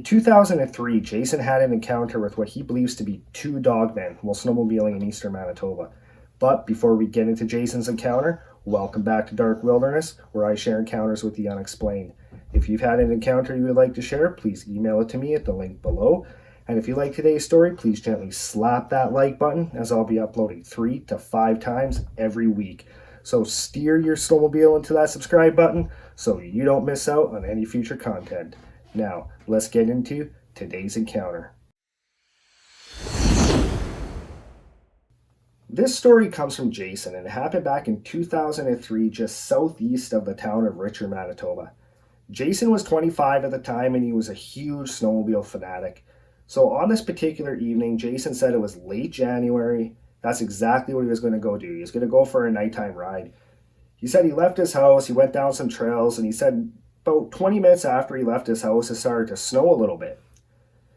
In 2003, Jason had an encounter with what he believes to be two dogmen while snowmobiling in eastern Manitoba. But before we get into Jason's encounter, welcome back to Dark Wilderness, where I share encounters with the unexplained. If you've had an encounter you would like to share, please email it to me at the link below. And if you like today's story, please gently slap that like button, as I'll be uploading 3 to 5 times every week. So steer your snowmobile into that subscribe button so you don't miss out on any future content. Now, let's get into today's encounter. This story comes from Jason, and it happened back in 2003, just southeast of the town of Richer, Manitoba. Jason was 25 at the time, and he was a huge snowmobile fanatic. So on this particular evening, Jason said it was late January. That's exactly what he was going to go do. He was going to go for a nighttime ride. He said he left his house, he went down some trails, and he said about 20 minutes after he left his house, it started to snow a little bit.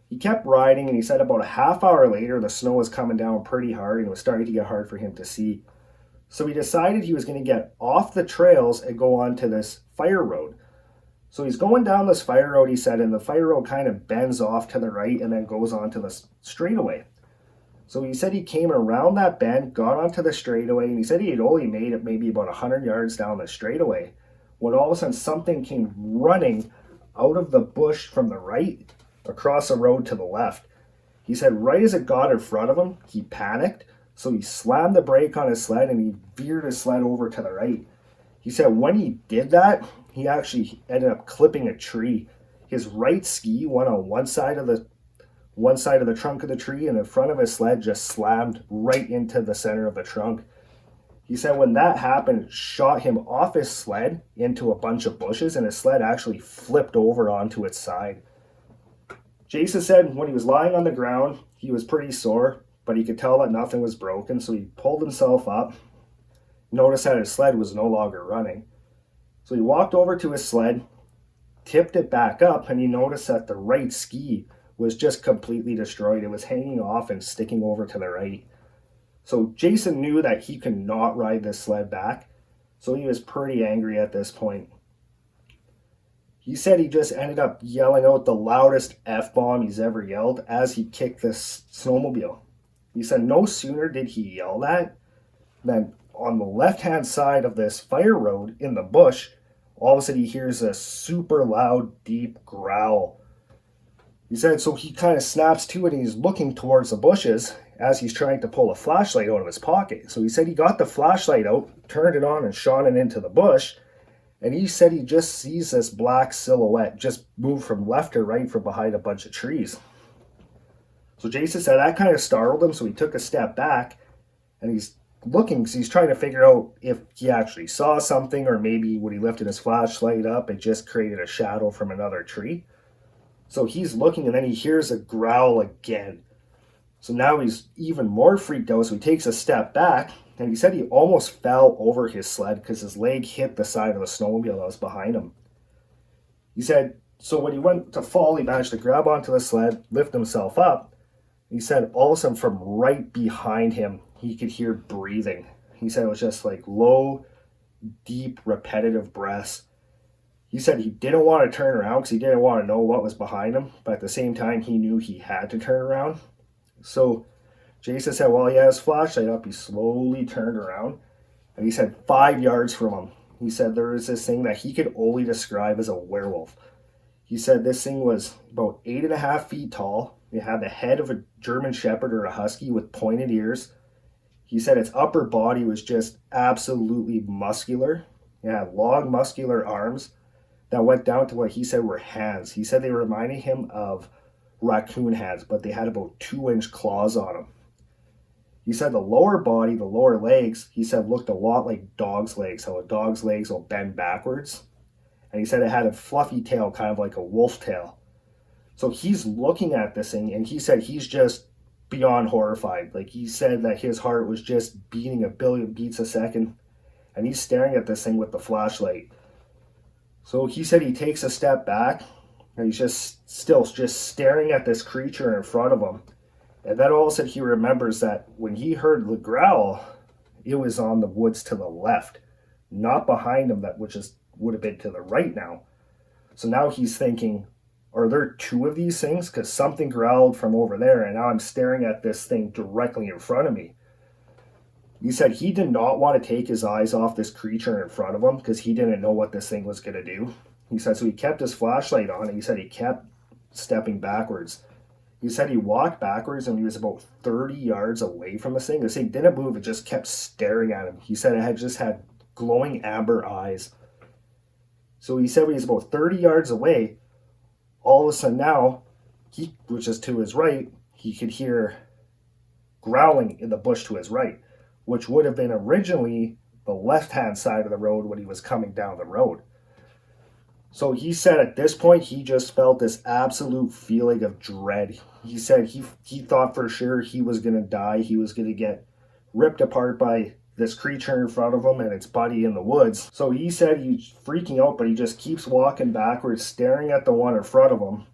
He kept riding, and he said about a half hour later, the snow was coming down pretty hard, and it was starting to get hard for him to see. So he decided he was going to get off the trails and go onto this fire road. So he's going down this fire road, he said, and the fire road kind of bends off to the right and then goes onto the straightaway. So he said he came around that bend, got onto the straightaway, and he said he had only made it maybe about 100 yards down the straightaway when all of a sudden something came running out of the bush from the right across the road to the left. He said right as it got in front of him, he panicked, so he slammed the brake on his sled and he veered his sled over to the right. He said when he did that, he actually ended up clipping a tree. His right ski went on one side of the trunk of the tree, and the front of his sled just slammed right into the center of the trunk. He said when that happened, it shot him off his sled into a bunch of bushes, and his sled actually flipped over onto its side. Jason said when he was lying on the ground, he was pretty sore, but he could tell that nothing was broken, so he pulled himself up, noticed that his sled was no longer running. So he walked over to his sled, tipped it back up, and he noticed that the right ski was just completely destroyed. It was hanging off and sticking over to the right. So Jason knew that he could not ride this sled back, so he was pretty angry at this point. He said he just ended up yelling out the loudest F-bomb he's ever yelled as he kicked this snowmobile. He said no sooner did he yell that than on the left-hand side of this fire road in the bush, all of a sudden he hears a super loud, deep growl. He said so he kind of snaps to it and he's looking towards the bushes as he's trying to pull a flashlight out of his pocket. So he said he got the flashlight out, turned it on and shone it into the bush, and he said he just sees this black silhouette just move from left to right from behind a bunch of trees. So Jason said that kind of startled him, so he took a step back and he's looking because he's trying to figure out if he actually saw something, or maybe when he lifted his flashlight up it just created a shadow from another tree. So he's looking and then he hears a growl again. So now he's even more freaked out, so he takes a step back, and he said he almost fell over his sled because his leg hit the side of the snowmobile that was behind him. He said so when he went to fall, he managed to grab onto the sled, lift himself up. He said all of a sudden from right behind him he could hear breathing. He said it was just like low, deep, repetitive breaths. He said he didn't want to turn around because he didn't want to know what was behind him, but at the same time he knew he had to turn around. So Jason said while he had his flashlight up, he slowly turned around, and he said 5 yards from him, he said there was this thing that he could only describe as a werewolf. He said this thing was about 8.5 feet tall. It had the head of a German Shepherd or a Husky with pointed ears. He said its upper body was just absolutely muscular. It had long muscular arms that went down to what he said were hands. He said they reminded him of raccoon hands, but they had about 2-inch claws on them. He said the lower body, the lower legs, he said looked a lot like dog's legs, how a dog's legs will bend backwards. And he said it had a fluffy tail, kind of like a wolf tail. So he's looking at this thing, and he said he's just beyond horrified. Like he said that his heart was just beating a billion beats a second, and he's staring at this thing with the flashlight. So he said he takes a step back, and he's just still just staring at this creature in front of him. And then all of a sudden he remembers that when he heard the growl, it was on the woods to the left, not behind him, that would have been to the right now. So now he's thinking, are there two of these things? Because something growled from over there, and now I'm staring at this thing directly in front of me. He said he did not want to take his eyes off this creature in front of him because he didn't know what this thing was going to do. He said so he kept his flashlight on, and he said he kept stepping backwards. He said he walked backwards and he was about 30 yards away from this thing. This thing didn't move, it just kept staring at him. He said it had just had glowing amber eyes. So he said when he was about 30 yards away, all of a sudden now, which is to his right, he could hear growling in the bush to his right, which would have been originally the left-hand side of the road when he was coming down the road. So he said at this point, he just felt this absolute feeling of dread. He said he thought for sure he was going to die. He was going to get ripped apart by this creature in front of him and its buddy in the woods. So he said he's freaking out, but he just keeps walking backwards, staring at the one in front of him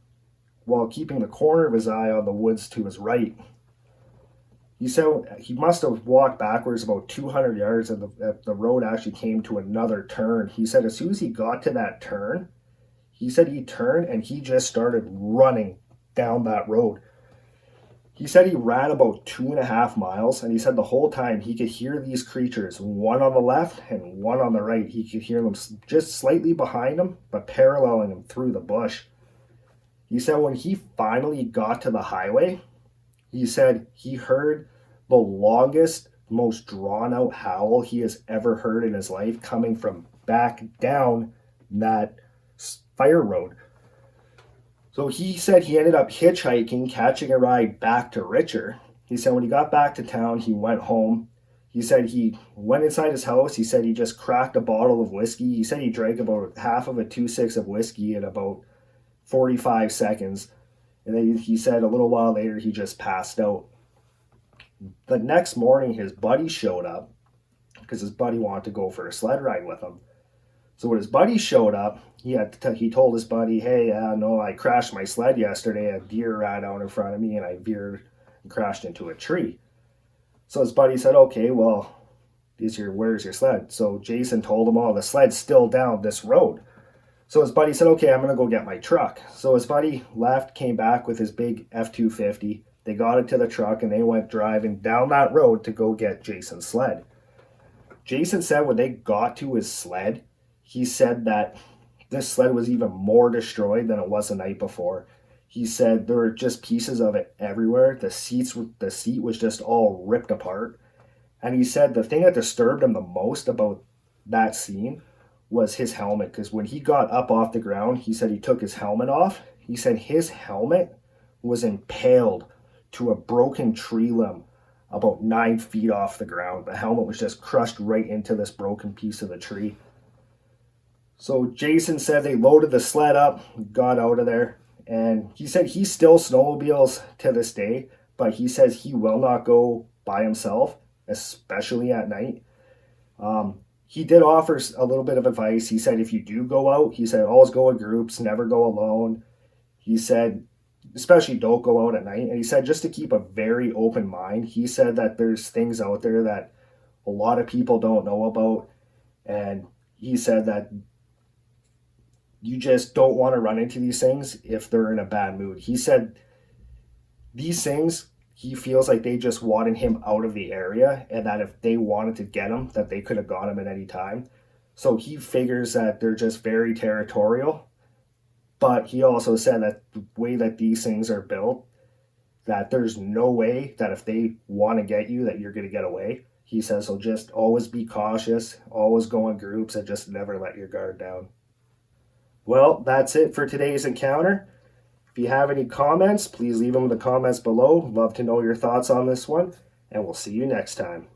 while keeping the corner of his eye on the woods to his right. He said he must have walked backwards about 200 yards and the road actually came to another turn. He said as soon as he got to that turn, he said he turned and he just started running down that road. He said he ran about 2.5 miles, and he said the whole time he could hear these creatures, one on the left and one on the right. He could hear them just slightly behind him, but paralleling him through the bush. He said when he finally got to the highway, he said he heard the longest, most drawn-out howl he has ever heard in his life coming from back down that fire road. So he said he ended up hitchhiking, catching a ride back to Richer. He said when he got back to town, he went home. He said he went inside his house. He said he just cracked a bottle of whiskey. He said he drank about half of a 2.6 of whiskey in about 45 seconds. And then he said a little while later, he just passed out. The next morning, his buddy showed up because his buddy wanted to go for a sled ride with him. So when his buddy showed up, he told his buddy, hey, no, I crashed my sled yesterday. A deer ran out in front of me and I veered and crashed into a tree. So his buddy said, okay, well, where's your sled? So Jason told him, oh, the sled's still down this road. So his buddy said, okay, I'm going to go get my truck. So his buddy left, came back with his big F-250. They got it to the truck and they went driving down that road to go get Jason's sled. Jason said when they got to his sled, he said that this sled was even more destroyed than it was the night before. He said there were just pieces of it everywhere. The seat was just all ripped apart. And he said the thing that disturbed him the most about that scene was his helmet, because when he got up off the ground, he said he took his helmet off. He said his helmet was impaled to a broken tree limb about 9 feet off the ground. The helmet was just crushed right into this broken piece of the tree. So Jason said they loaded the sled up, got out of there, and he said he still snowmobiles to this day, but he says he will not go by himself, especially at night. He did offer a little bit of advice. He said if you do go out, he said always go in groups, never go alone. He said especially don't go out at night. And he said just to keep a very open mind. He said that there's things out there that a lot of people don't know about. And he said that you just don't want to run into these things if they're in a bad mood. He said these things, he feels like they just wanted him out of the area, and that if they wanted to get him, that they could have got him at any time. So he figures that they're just very territorial. But he also said that the way that these things are built, that there's no way that if they want to get you, that you're going to get away. He says, so just always be cautious, always go in groups, and just never let your guard down. Well, that's it for today's encounter. If you have any comments, please leave them in the comments below. Love to know your thoughts on this one, and we'll see you next time.